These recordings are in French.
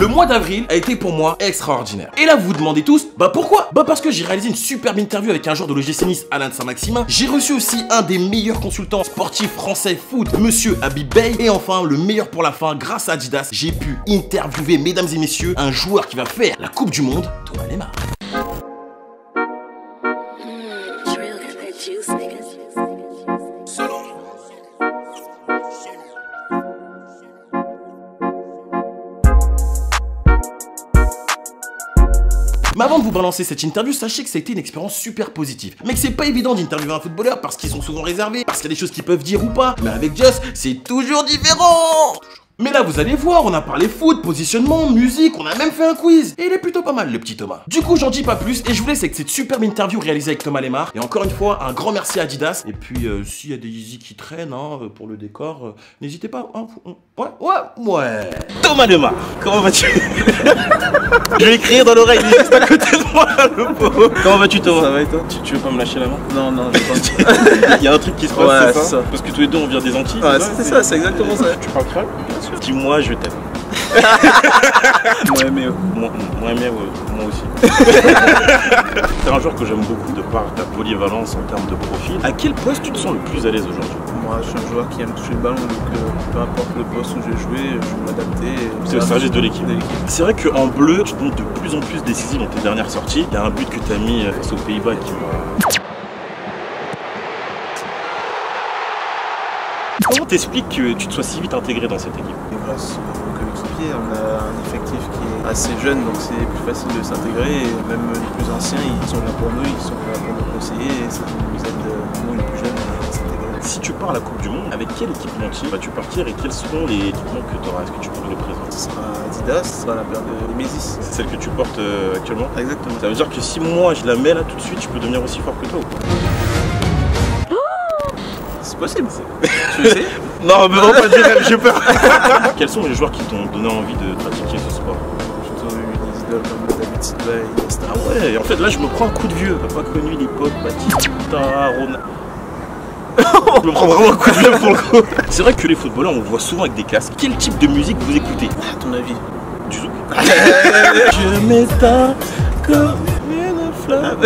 Le mois d'avril a été pour moi extraordinaire. Et là vous vous demandez tous, bah pourquoi? Bah parce que j'ai réalisé une superbe interview avec un joueur de l'OGC Nice, Alain de Saint-Maximin. J'ai reçu aussi un des meilleurs consultants sportifs français foot, monsieur Habib Bey. Et enfin, le meilleur pour la fin, grâce à Adidas, j'ai pu interviewer, mesdames et messieurs, un joueur qui va faire la Coupe du Monde, Thomas Lemar. Mais avant de vous balancer cette interview, sachez que ça a été une expérience super positive. Mais que c'est pas évident d'interviewer un footballeur parce qu'ils sont souvent réservés, parce qu'il y a des choses qu'ils peuvent dire ou pas. Mais avec Just, c'est toujours différent. Mais là vous allez voir, on a parlé foot, positionnement, musique, on a même fait un quiz. Et il est plutôt pas mal le petit Thomas. Du coup j'en dis pas plus et je vous laisse avec cette superbe interview réalisée avec Thomas Lemar. Et encore une fois, un grand merci à Adidas. Et puis s'il y a des Yeezy qui traînent pour le décor, n'hésitez pas. Ouais. Thomas Lemar, comment vas-tu? Je vais écrire dans l'oreille, il est juste à côté de moi le pauvre. Comment vas-tu Thomas? Ça va et toi? Tu veux pas me lâcher la main? Non, je pense. Il y a un truc qui se passe, c'est ça? Parce que tous les deux on vient des Antilles. Ouais, c'est ça, c'est exactement ça. Tu parles creux? Dis-moi, je t'aime. Moi aussi. C'est un joueur que j'aime beaucoup de par ta polyvalence en termes de profil. À quel poste tu te sens le plus à l'aise aujourd'hui? Moi, je suis un joueur qui aime toucher le ballon, donc peu importe le poste où je vais jouer, je vais m'adapter. C'est le service de l'équipe. C'est vrai qu'en bleu, tu te montres de plus en plus décisif dans tes dernières sorties. Il y a un but que tu as mis face aux Pays-Bas qui m'a... Comment t'expliques que tu te sois si vite intégré dans cette équipe? Grâce aux coéquipiers, on a un effectif qui est assez jeune, donc c'est plus facile de s'intégrer. Même les plus anciens, ils sont là pour nous, ils sont là pour nous conseiller, et ça nous aide, nous les plus jeunes, à s'intégrer. Si tu pars à la Coupe du Monde, avec quel équipementier vas-tu partir et quels seront les équipements que tu auras? Est-ce que tu peux nous les présenter? Ce sera Adidas, ce sera la paire de Nemesis. C'est celle que tu portes actuellement? Exactement. Ça veut dire que si moi je la mets là tout de suite, je peux devenir aussi fort que toi ou pas? C'est possible. Tu le sais? Non, mais vraiment pas dire, j'ai peur. Quels sont les joueurs qui t'ont donné envie de pratiquer ce sport? J'ai toujours eu des idoles comme David Silva et Iniesta. Ah ouais, et en fait là je me prends un coup de vieux. T'as pas connu l'époque Batista, Ronaldo. Je me prends vraiment un coup de vieux pour le coup. C'est vrai que les footballeurs on voit souvent avec des casques. Quel type de musique vous écoutez? À ton avis? Du zouk. Je m'éteins comme une flamme.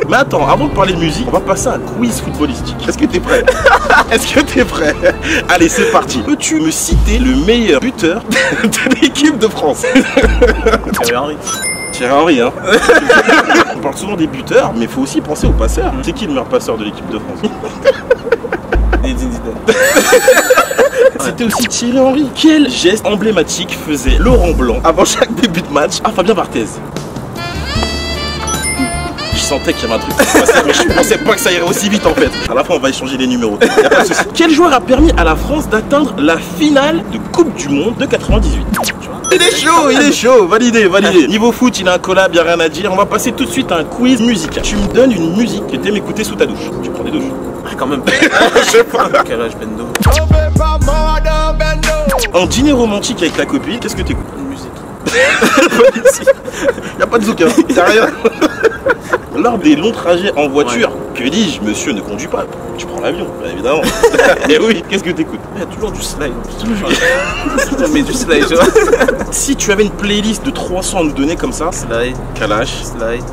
Mais attends, avant de parler de musique, on va passer à un quiz footballistique. Est-ce que t'es prêt? Est-ce que t'es prêt? Allez, c'est parti. Peux-tu me citer le meilleur buteur de l'équipe de France? Thierry Henry. Thierry Henry, hein. On parle souvent des buteurs, mais il faut aussi penser aux passeurs. C'est qui le meilleur passeur de l'équipe de France? Zinedine Zidane. C'était aussi Thierry Henry. Quel geste emblématique faisait Laurent Blanc avant chaque début de match à Fabien Barthez? Je sentais qu'il y avait un truc qui se passait, mais je pensais pas que ça irait aussi vite en fait. À la fin, on va échanger les numéros. Y a pas de souci. Quel joueur a permis à la France d'atteindre la finale de Coupe du Monde de 98? Il est chaud, validé. Niveau foot, il a un collab, y'a rien à dire. On va passer tout de suite à un quiz musical. Tu me donnes une musique que t'aimes écouter sous ta douche. Tu prends des douches? Ah, quand même. Je sais pas. Quel âge Bendo? En dîner romantique avec la copine, qu'est-ce que t'écoutes? Une musique. Y'a pas de zouk, hein. Y'a rien. Lors des longs trajets en voiture, que dis-je, monsieur ne conduit pas. Tu prends l'avion, bien évidemment. Et oui, qu'est-ce que t'écoutes? Il y a toujours du slide. Mais du slide, tu vois. Si tu avais une playlist de 300 à nous donner comme ça, Slide. Kalash. Slide.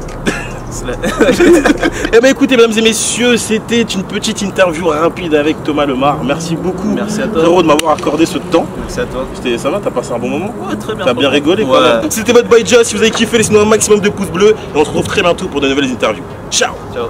Eh ben écoutez mesdames et messieurs, c'était une petite interview rapide avec Thomas Lemar. Merci beaucoup. Merci à toi. Frérot de m'avoir accordé ce temps. Merci à toi. Ça va, t'as passé un bon moment? Ouais, très bien. T'as bien rigolé quoi. Ouais. C'était votre boy Just. Si vous avez kiffé, laissez-nous un maximum de pouces bleus. Et on se retrouve très bientôt pour de nouvelles interviews. Ciao. Ciao.